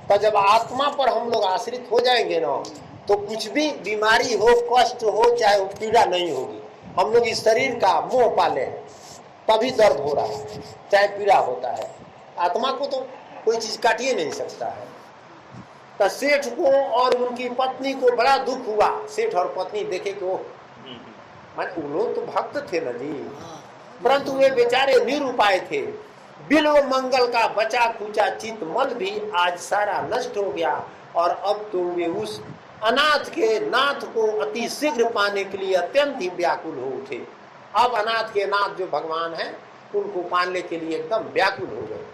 [SPEAKER 1] तो जब आत्मा पर हम लोग आश्रित हो जाएंगे ना, तो कुछ भी बीमारी हो, कष्ट हो, चाहे वो पीड़ा नहीं होगी। हम लोग इस शरीर का मोह पाले हैं, तभी दर्द हो रहा है, चाहे पीड़ा होता है। आत्मा को तो कोई चीज काटिए नहीं सकता है। तो सेठ को और उनकी पत्नी को बड़ा दुख हुआ। सेठ और पत्नी देखे कि वो लोग तो भक्त थे ना जी, परंतु वे बेचारे निरुपाय थे। बिल्व मंगल का बचा खुचा चित मल भी आज सारा नष्ट हो गया और अब तो वे उस अनाथ के नाथ को अति शीघ्र पाने के लिए अत्यंत ही व्याकुल हो उठे। अब अनाथ के नाथ जो भगवान है, उनको पाने के लिए एकदम व्याकुल हो गए।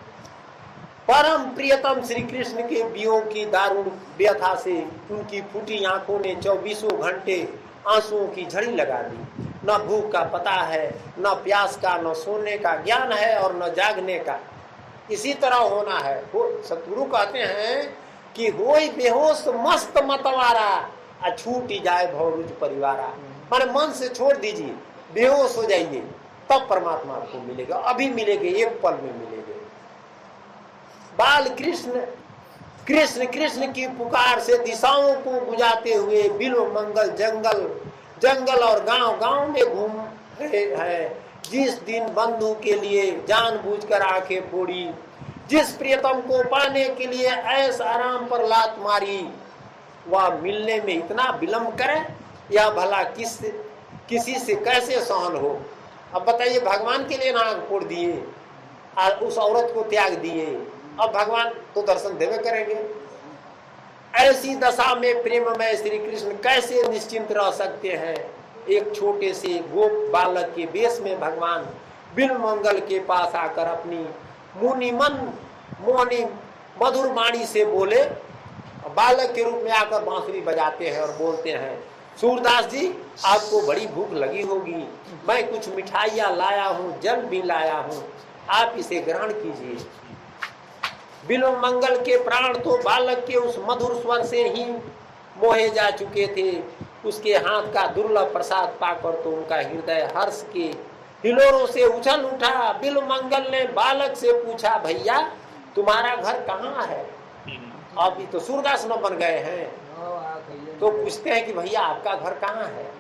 [SPEAKER 1] परम प्रियतम श्री कृष्ण के वियोग की दारुण व्यथा से उनकी फूटी आंखों ने 24 घंटे आंसुओं की झड़ी लगा दी। न भूख का पता है, न प्यास का, न सोने का ज्ञान है और न जागने का। इसी तरह होना है। वो सतगुरु कहते हैं कि होई बेहोश मस्त मतवारा, छूटी जाए भवरुज परिवारा। माने मन से छोड़ दीजिए, बेहोश हो जाइए, तब परमात्मा आपको मिलेगा। अभी मिलेंगे, एक पल में मिलेंगे। बाल कृष्ण कृष्ण कृष्ण की पुकार से दिशाओं को बुझाते हुए बिल्व मंगल जंगल जंगल और गांव गांव में घूम रहे हैं। जिस दिन बंधु के लिए जानबूझकर आंखें फोड़ी, जिस प्रियतम को पाने के लिए ऐश आराम पर लात मारी, वह मिलने में इतना विलंब करे, या भला किसी से कैसे सहन हो। अब बताइए, भगवान के लिए नाक फोड़ दिए और उस औरत को त्याग दिए, अब भगवान तो दर्शन देवे करेंगे। ऐसी दशा में प्रेम में श्री कृष्ण कैसे निश्चिंत रह सकते हैं। एक छोटे से गोप बालक के वेश में भगवान बिल्व मंगल के पास आकर अपनी मोहनी मधुर वाणी से बोले, बालक के रूप में आकर बांसुरी बजाते हैं और बोलते हैं, सूरदास जी आपको बड़ी भूख लगी होगी, मैं कुछ मिठाइयाँ लाया हूँ, जल भी लाया हूँ, आप इसे ग्रहण कीजिए। बिल्व मंगल के प्राण तो बालक के उस मधुर स्वर से ही मोहे जा चुके थे। उसके हाथ का दुर्लभ प्रसाद पाकर तो उनका हृदय हर्ष के हिलोरों से उछल उठा। बिल्व मंगल ने बालक से पूछा, भैया तुम्हारा घर कहाँ है। अभी तो सूरदास न बन गए हैं, तो पूछते हैं कि भैया आपका घर कहाँ है,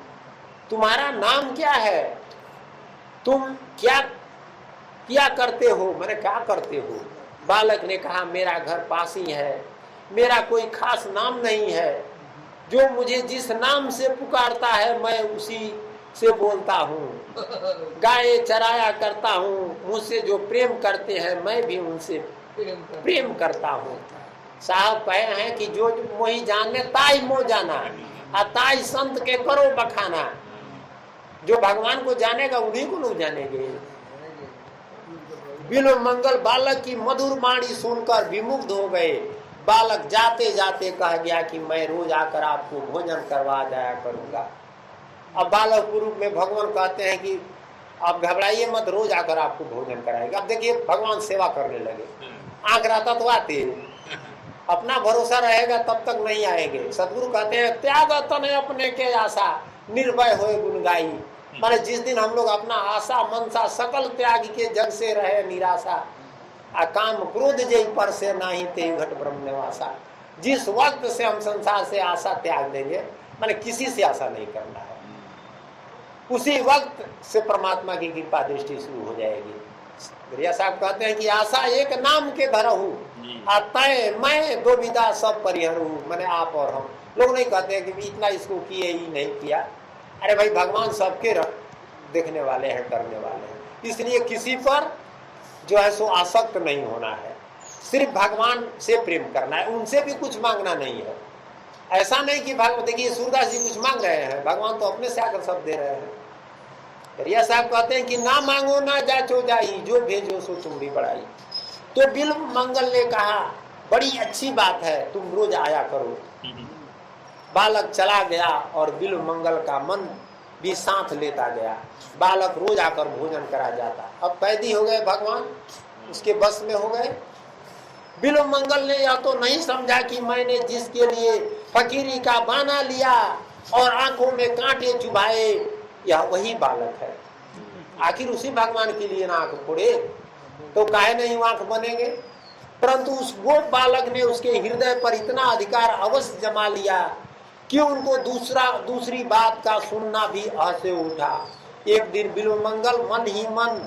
[SPEAKER 1] तुम्हारा नाम क्या है, तुम क्या करते हो, मैंने क्या करते हो। बालक ने कहा, मेरा घर पास ही है, मेरा कोई खास नाम नहीं है, जो मुझे जिस नाम से पुकारता है मैं उसी से बोलता हूँ। गाय चराया करता हूँ, मुझसे जो प्रेम करते हैं मैं भी उनसे प्रेम करता हूँ। साहब कहे हैं कि जो मोही जाने ताई मो जाना, ताई संत के करो बखाना। जो भगवान को जानेगा उन्हीं को लोग जानेंगे। बिल्व मंगल बालक की मधुर वाणी सुनकर विमुग्ध हो गए। बालक जाते जाते कह गया कि मैं रोज आकर आपको भोजन करवा जाया करूंगा। अब बालक रूप में भगवान कहते हैं कि आप घबराइए मत, रोज आकर आपको भोजन कराएगा। अब देखिए भगवान सेवा करने लगे। आंख रहता तो आते, अपना भरोसा रहेगा तब तक नहीं आएंगे। सदगुरु कहते हैं, त्याग तने अपने के आशा, निर्भय होए गुण गाई। माने जिस दिन हम लोग अपना आशा मनसा सकल त्याग के जग से रहे निराशा, काम क्रोध जय पर से नाही ते घट ब्रह्म निवासा। जिस वक्त से हम संसार से आशा त्याग देंगे, माने किसी से आशा नहीं करना है, उसी वक्त से परमात्मा की कृपा दृष्टि शुरू हो जाएगी। गरिया साहब कहते हैं कि आशा एक नाम के धरहु, तय मैं दो विदा सब परिहरू। मैंने आप और हम लोग नहीं कहते हैं कि इतना इसको किए ही नहीं किया। अरे भाई भगवान सबके देखने वाले हैं, करने वाले हैं, इसलिए किसी पर जो है सो आसक्त नहीं होना है। सिर्फ भगवान से प्रेम करना है, उनसे भी कुछ मांगना नहीं है। ऐसा नहीं कि भगवान, देखिए सूरदास जी कुछ मांग रहे हैं, भगवान तो अपने से आकर सब दे रहे हैं। गरिया साहब कहते हैं कि ना मांगो ना जाचो जाई, जो भेजो सो तुम भी बढ़ाई। तो बिल्व मंगल ने कहा, बड़ी अच्छी बात है, तुम रोज आया करो। बालक चला गया और बिल्व मंगल का मन भी साथ लेता गया। बालक रोज आकर भोजन करा जाता। अब कैदी हो गए भगवान, उसके बस में हो गए। बिल्व मंगल ने यह तो नहीं समझा कि मैंने जिसके लिए फकीरी का बाना लिया और आंखों में कांटे चुभाए, यह वही बालक है। आखिर उसी भगवान के लिए ना आंख फोड़े तो काहे नहीं आंख बनेंगे। परंतु उस गोप बालक ने उसके हृदय पर इतना अधिकार अवश्य जमा लिया कि उनको दूसरी बात का सुनना भी से उठा। एक दिन बिल्व मंगल मन ही मन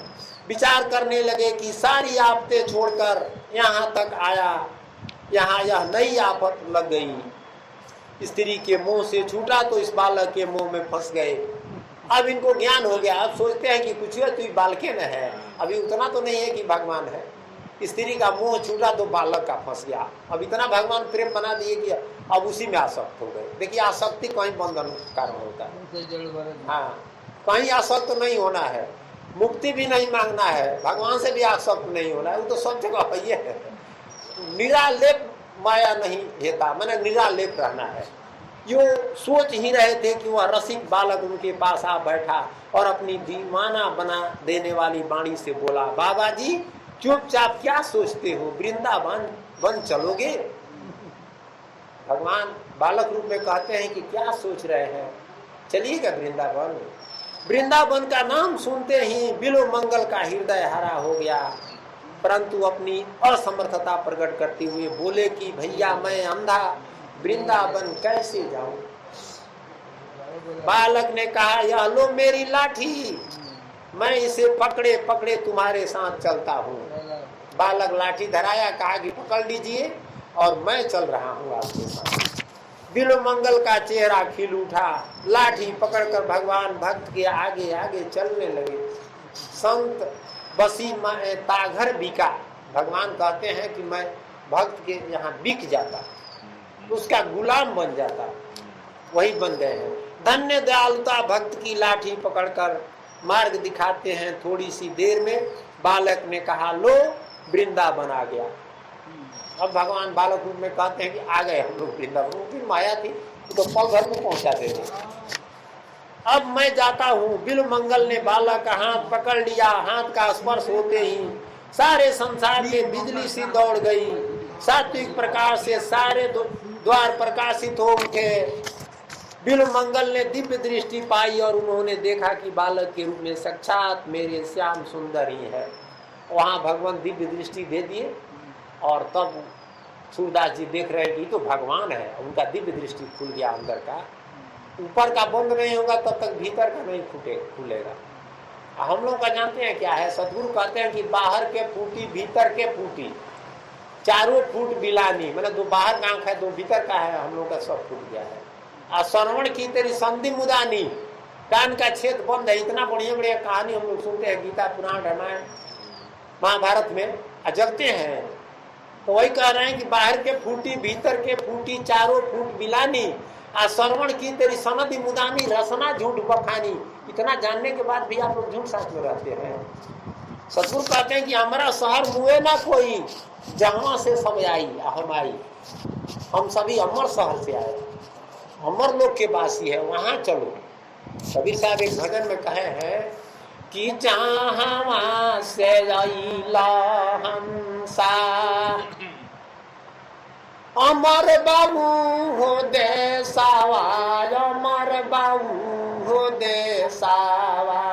[SPEAKER 1] विचार करने लगे कि सारी आफतें छोड़कर यहाँ तक आया, यहाँ यह नई आफत लग गई। स्त्री के मुंह से छूटा तो इस बालक के मुंह में फंस गए। अब इनको ज्ञान हो गया, अब सोचते हैं कि कुछ है तो बालके न है, अभी उतना तो नहीं है कि भगवान है। स्त्री का मुंह छूटा तो बालक का फंस गया। अब इतना भगवान प्रेम बना दिए कि अब उसी में आसक्त हो गए। देखिए आसक्ति कहीं बंधन कारण होता है। हाँ, कहीं आसक्त नहीं होना है, मुक्ति भी नहीं मांगना है, भगवान से भी आसक्त नहीं होना है, वो तो सब जगह है। निरालेप माया नहीं हेता, मैंने निरालेप रहना है। यो सोच ही रहे थे कि वह रसिक बालक उनके पास आ बैठा और अपनी दीवाना बना देने वाली वाणी से बोला, बाबा जी चुपचाप क्या सोचते हो, वृंदावन बन चलोगे। भगवान बालक रूप में कहते हैं कि क्या सोच रहे हैं, चलिएगा वृंदावन। वृंदावन का नाम सुनते ही बिलो मंगल का हृदय हरा हो गया, परंतु अपनी असमर्थता प्रकट करते हुए बोले कि भैया मैं अंधा, वृंदावन कैसे जाऊं। बालक ने कहा यह लो मेरी लाठी, मैं इसे पकड़े पकड़े तुम्हारे साथ चलता हूँ। बालक लाठी धराया, कहा कि पकड़ लीजिए और मैं चल रहा हूँ आपके साथ। बिलो मंगल का चेहरा खिल उठा, लाठी पकड़कर भगवान भक्त के आगे आगे चलने लगे। संत बसी ताघर बिका, भगवान कहते हैं कि मैं भक्त के यहाँ बिक जाता, उसका गुलाम बन जाता, वही बन गए हैं। धन्य दयालुता भक्त की लाठी पकड़कर मार्ग दिखाते हैं। थोड़ी सी देर में बालक ने कहा लो वृंदावन आ गया। अब भगवान बालक रूप में कहते हैं कि आ गए हम लोग वृंदावन। फिर माया थी तो पल भर में पहुंचा देते। अब मैं जाता हूँ। बिल मंगल ने बालक का हाथ पकड़ लिया। हाथ का स्पर्श होते ही सारे संसार में बिजली सी दौड़ गई। सात्विक प्रकाश से सारे द्वार प्रकाशित हो उठे। बिल मंगल ने दिव्य दृष्टि पाई और उन्होंने देखा कि बालक के रूप में साक्षात मेरे श्याम सुंदर ही है। वहां भगवान दिव्य दृष्टि दे दिए और तब सूरदास जी देख रहे हैं कि तो भगवान है। उनका दिव्य दृष्टि खुल गया। अंदर का, ऊपर का बंद नहीं होगा तब तक भीतर का नहीं खुलेगा। हम लोग का जानते हैं क्या है, सदगुरु कहते हैं कि बाहर के फूटी भीतर के फूटी, चारों फूट बिलानी, मतलब दो बाहर का आंख है दो भीतर का है, हम लोग का सब फूट गया है। और श्रवण की तेरी संधि मुदानी, कान का छेद बंद है। इतना बढ़िया बढ़िया कहानी हम लोग सुनते हैं गीता पुराण रामायण महाभारत में, जगते हैं। तो वही कह रहे हैं कि बाहर के फूटी भीतर के फूटी, चारों फूट बिलानी, आ श्रवण की तेरी सनदी मुदानी, रसना झूठ बखानी। इतना जानने के बाद भी आप लोग झूठ साथ में रहते हैं। सतगुरु कहते हैं कि हमारा शहर मुए ना कोई, जहां से सब आई हम आई। हम सभी अमर शहर से आए, अमर लोग के वासी है, वहां चलो। कबीर साहब एक भजन में कहे हैं कि जहां से अइला हंसा, अमर बाबू हो देसावा, अमर बाबू हो देसावा।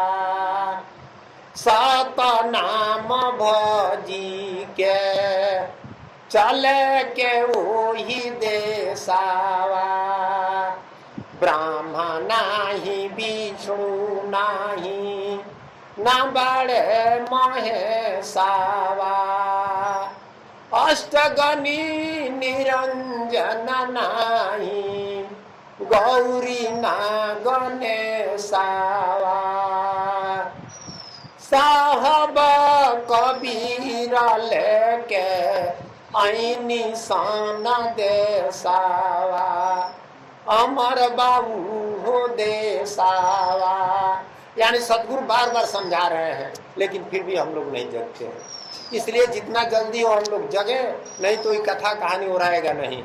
[SPEAKER 1] सत नाम भजी के चले के वही देसावा। ब्राह्मण नाही विष्णु नाही, ना बड़े महेशावा। अष्टगनी निरंजन नाही, गौरी ना गणेशावा। साहब कबीर लेके आईनी सान देसावा, अमर बाबू हो देसावा। यानी सदगुरु बार बार समझा रहे हैं, लेकिन फिर भी हम लोग नहीं जगते हैं। इसलिए जितना जल्दी हो हम लोग जगे, नहीं तो ये कथा कहानी हो रहेगा नहीं।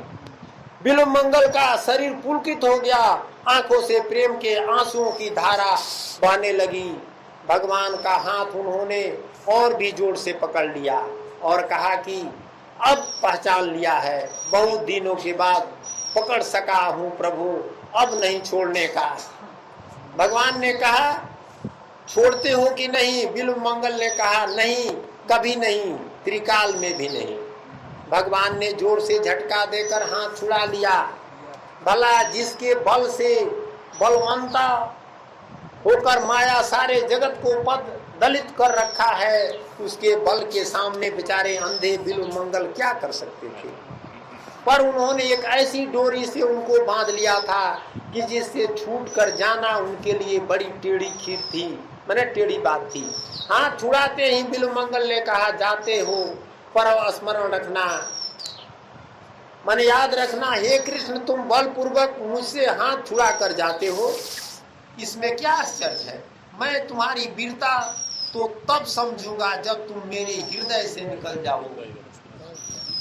[SPEAKER 1] बिल मंगल का शरीर पुलकित हो गया, आंखों से प्रेम के आंसुओं की धारा बहने लगी। भगवान का हाथ उन्होंने और भी जोर से पकड़ लिया और कहा कि अब पहचान लिया है, बहुत दिनों के बाद पकड़ सका हूँ प्रभु, अब नहीं छोड़ने का। भगवान ने कहा छोड़ते हो कि नहीं? बिल मंगल ने कहा नहीं, कभी नहीं, त्रिकाल में भी नहीं। भगवान ने जोर से झटका देकर हाथ छुड़ा लिया। भला जिसके बल से बलवंता होकर माया सारे जगत को पद दलित कर रखा है, उसके बल के सामने बेचारे अंधे बिल मंगल क्या कर सकते थे। पर उन्होंने एक ऐसी डोरी से उनको बांध लिया था कि जिससे छूट कर जाना उनके लिए बड़ी टेढ़ी खीर थी, मैंने टेढ़ी बात थी। हाथ छुड़ाते ही बिल मंगल ने कहा जाते हो पर स्मरण रखना, मैंने याद रखना, हे कृष्ण तुम बलपूर्वक मुझसे हाथ छुड़ा कर जाते हो, इसमें क्या आश्चर्य है। मैं तुम्हारी वीरता तो तब समझूंगा जब तुम मेरे हृदय से निकल जाओगे।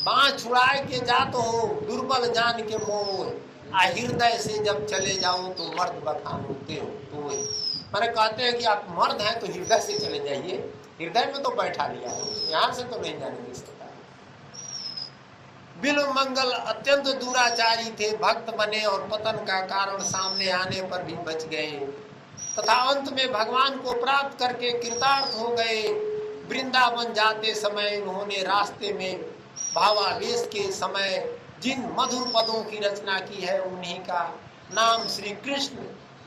[SPEAKER 1] बाँह छुड़ाए के जात हो दुर्बल जान के मोह, हृदय से जब चले जाओ तो मर्द बखान होते हो। तो मैंने कहते हैं कि आप मर्द हैं तो हृदय से चले जाइए, हृदय में तो बैठा लिया है, यहाँ से तो नहीं जाने दे सकता। बिल्व मंगल अत्यंत दुराचारी थे, भक्त बने और पतन का कारण सामने आने पर भी बच गए तथा अंत में भगवान को प्राप्त करके कृतार्थ हो गए। वृंदावन जाते समय उन्होंने रास्ते में भावावेश के समय जिन मधुर पदों की रचना की है उन्हीं का नाम श्री कृष्ण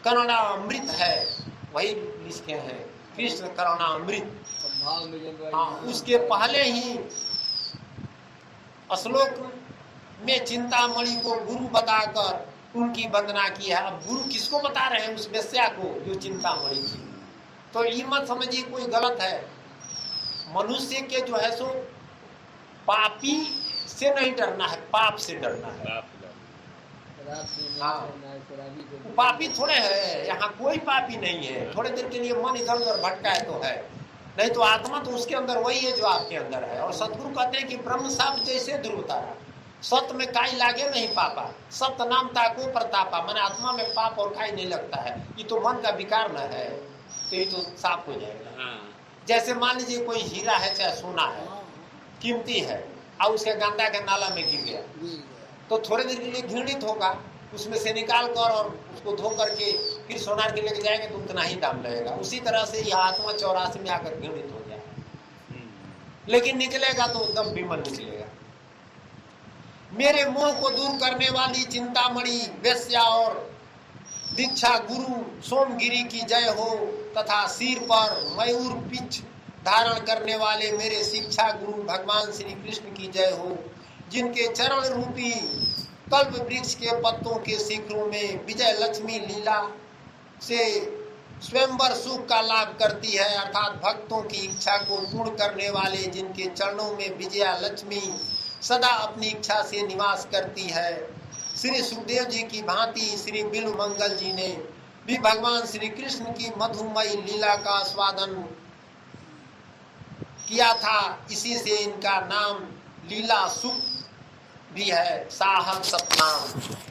[SPEAKER 1] करुणामृत है, वही लिखे हैं कृष्ण करुणामृत। हाँ, उसके पहले ही श्लोक में चिंतामणि को गुरु बताकर उनकी वंदना की है। अब गुरु किसको बता रहे हैं? उस वेश्या को जो चिंतामणि थी। तो ये मत समझिए कोई गलत है। मनुष्य के जो है सो पापी से नहीं डरना है, पाप से डरना है। हाँ, पापी थोड़े है, यहाँ कोई पापी नहीं है। थोड़े देर के लिए मन इधर उधर भटका है तो है, नहीं तो आत्मा तो उसके अंदर वही है जो आपके अंदर है। और सतगुरु कहते हैं कि ब्रह्म साप जैसे ध्रुव तारा, सत्य में काई लागे नहीं पापा, सत्य नाम ताको प्रतापा। मैंने आत्मा में पाप और काई नहीं लगता है, ये तो मन का विकार न है, तो ये तो साफ हो जाएगा। जैसे मान लीजिए कोई हीरा है चाहे सोना है, कीमती है, और उसके गंदा के नाला में गिर गया तो थोड़े देर के लिए घृणित होगा, उसमें से निकाल कर और उसको धो करके फिर सोनार के लेके जाएंगे तो उतना ही दाम लगेगा। उसी तरह से यह आत्मा 84 में आकर घृणित हो जाए, लेकिन निकलेगा तो एकदम विमल निकलेगा। मेरे मोह को दूर करने वाली चिंतामणि वेश्या और दीक्षा गुरु सोमगिरी की जय हो तथा सिर पर मयूर पिछ धारण करने वाले मेरे शिक्षा गुरु भगवान श्री कृष्ण की जय हो, जिनके चरण रूपी कल्प वृक्ष के पत्तों के शिखरों में विजय लक्ष्मी लीला से स्वयंवर सुख का लाभ करती है, अर्थात भक्तों की इच्छा को पूर्ण करने वाले जिनके चरणों में विजया लक्ष्मी सदा अपनी इच्छा से निवास करती है। श्री सुखदेव जी की भांति श्री बिल्व मंगल जी ने भी भगवान श्री कृष्ण की मधुमयी लीला का आस्वादन किया था, इसी से इनका नाम लीला सुख भी है। साहब सतनाम।